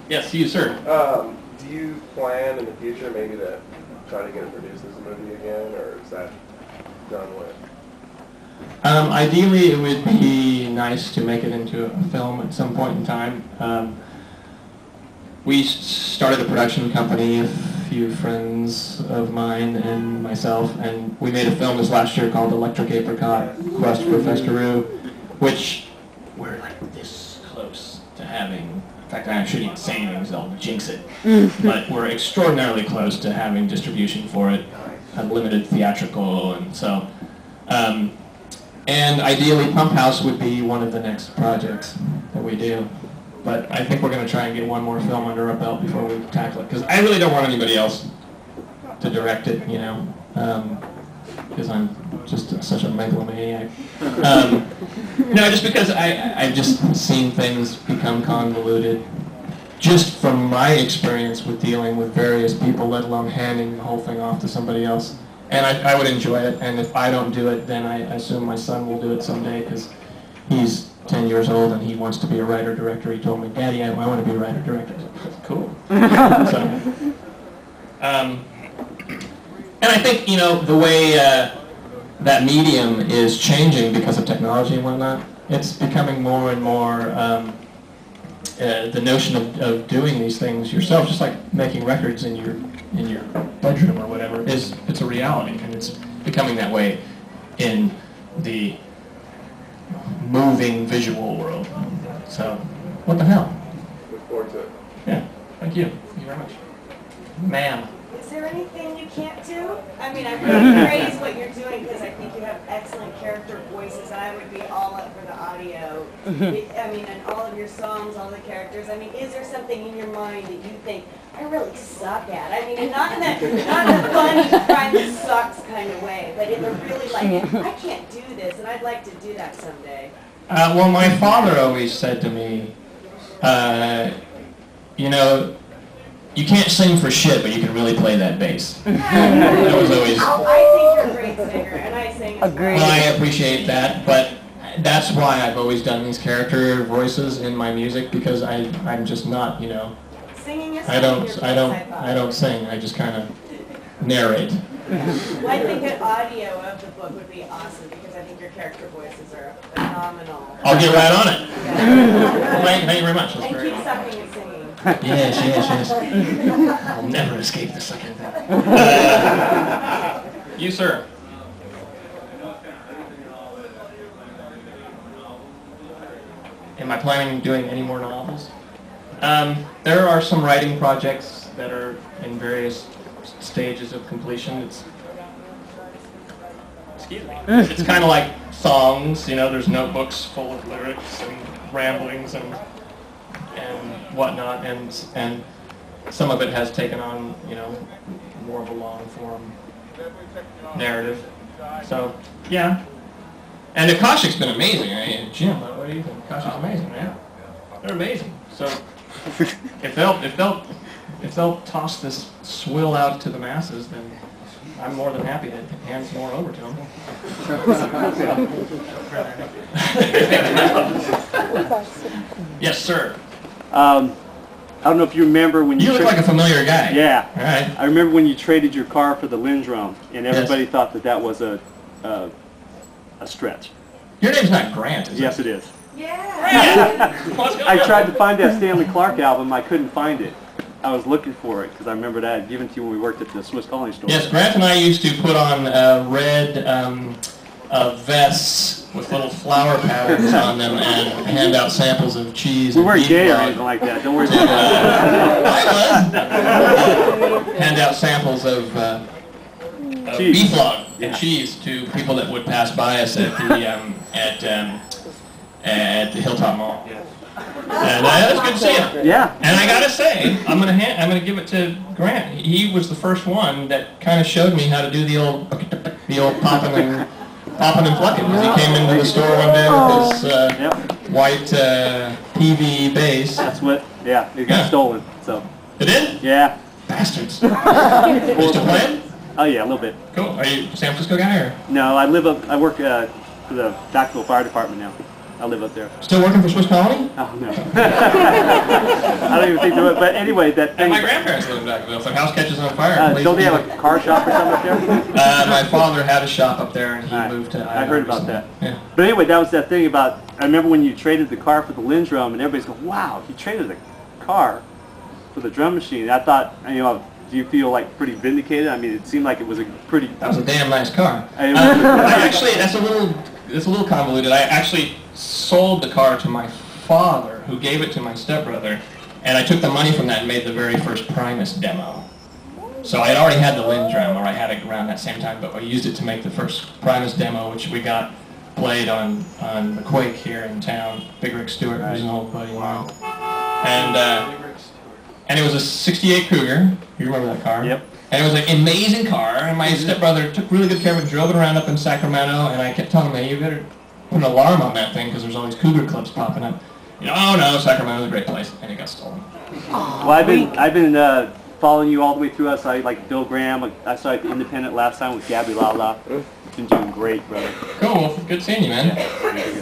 Yes, you, sir. Do you plan in the future maybe to try to get it produced as a movie again, or is that done with? Ideally, it would be nice to make it into a film at some point in time. We started a production company, a few friends of mine and myself, and we made a film this last year called Electric Apricot, Quest for Festaroo, which we're like this close to having. In fact, I shouldn't even say anything because I'll jinx it. But we're extraordinarily close to having distribution for it, unlimited theatrical, and so. And ideally, Pump House would be one of the next projects that we do. But I think we're going to try and get one more film under our belt before we tackle it. Because I really don't want anybody else to direct it, you know, because I'm just such a megalomaniac. No, just because I've just seen things become convoluted. Just from my experience with dealing with various people, let alone handing the whole thing off to somebody else. And I would enjoy it, and if I don't do it, then I assume my son will do it someday, because he's 10 years old and he wants to be a writer-director. He told me, Daddy, I want to be a writer-director. Cool. So, and I think, you know, the way that medium is changing because of technology and whatnot, it's becoming more and more the notion of doing these things yourself, just like making records in your bedroom or whatever, it's a reality, and it's becoming that way in the moving visual world. So, what the hell? Look forward to it. Yeah, thank you. Thank you very much. Ma'am. Is there anything you can't do? I mean, I really praise what you're doing because I think you have excellent character voices, and I would be all up for the audio. I mean, and all of your songs, all the characters. I mean, is there something in your mind that you think, I really suck at? I mean, and not in that funny, crime that sucks kind of way, but in the really like, I can't do this, and I'd like to do that someday. Well, my father always said to me, you know, you can't sing for shit, but you can really play that bass. That was always... I think you're a great singer, and I sing as well. Well, I appreciate that, but that's why I've always done these character voices in my music, because I'm just not, you know... Singing is I don't sing, I just kind of narrate. Well, I think an audio of the book would be awesome, because I think your character voices are phenomenal. I'll get right on it. Yeah. Thank you very much. And keep sucking and singing. Yes. I'll never escape the second thing. You, sir. Am I planning on doing any more novels? There are some writing projects that are in various stages of completion. It's kind of like songs, you know, there's notebooks full of lyrics and ramblings and whatnot, and some of it has taken on, you know, more of a long form narrative. So, yeah. And Akashic's been amazing. I mean, Jim, what do you think? Akashic's amazing, man. They're amazing. So, if they'll toss this swill out to the masses, then I'm more than happy to hand some more over to them. Yes, sir. I don't know if you remember when you look like a familiar guy. Yeah. All right. I remember when you traded your car for the Lindrum, and everybody thought that was a stretch. Your name's not Grant, is it? Yes, it is. Yeah. I tried to find that Stanley Clarke album. I couldn't find it. I was looking for it because I remembered I had given it to you when we worked at the Swiss Colony store. Yes, Grant and I used to put on red vests with little flower patterns on them and hand out samples of cheese. We weren't gay or anything like that. Don't worry about that. I was. Hand out samples of beef log and cheese to people that would pass by us at the Hilltop Mall. And it was good to see you. Yeah. And I gotta say, I'm gonna give it to Grant. He was the first one that kind of showed me how to do the old popping and plucking. He came into the store one day with his white PV bass. That's what. Yeah, it got stolen. So. It did? Yeah. Bastards. You still playing? Oh yeah, a little bit. Cool. Are you a San Francisco guy or? No, I work for the Tactical Fire Department now. I live up there. Still working for Swiss Colony? Oh, no. I don't even think there was, but anyway, that And thing... my grandparents live in Vacaville. If the house catches on fire, don't they have a car shop or something up there? My father had a shop up there, and he Right. moved to. I heard about that. Yeah. But anyway, that was that thing about, I remember when you traded the car for the Lynn drum, and everybody's going, wow, he traded the car for the drum machine. I thought, you know, do you feel like pretty vindicated? I mean, it seemed like it was a pretty... That was a damn nice car. I Actually, that's a little convoluted. I actually sold the car to my father, who gave it to my stepbrother, and I took the money from that and made the very first Primus demo. So I had already had the Lynn drum, or I had it around that same time, but I used it to make the first Primus demo, which we got played on the Quake here in town. Big Rick Stewart, who's an old buddy of mine. And it was a '68 Cougar. You remember that car? Yep. And it was an amazing car, and my stepbrother took really good care of it, drove it around up in Sacramento, and I kept telling him, man, you better put an alarm on that thing, because there's all these Cougar clubs popping up. You know, oh no, Sacramento's a great place, and it got stolen. Well, I've been following you all the way through. I saw you like Bill Graham. I saw you at the Independent last time with Gabby Lala. Been doing great, brother. Cool, good seeing you, man. Yeah.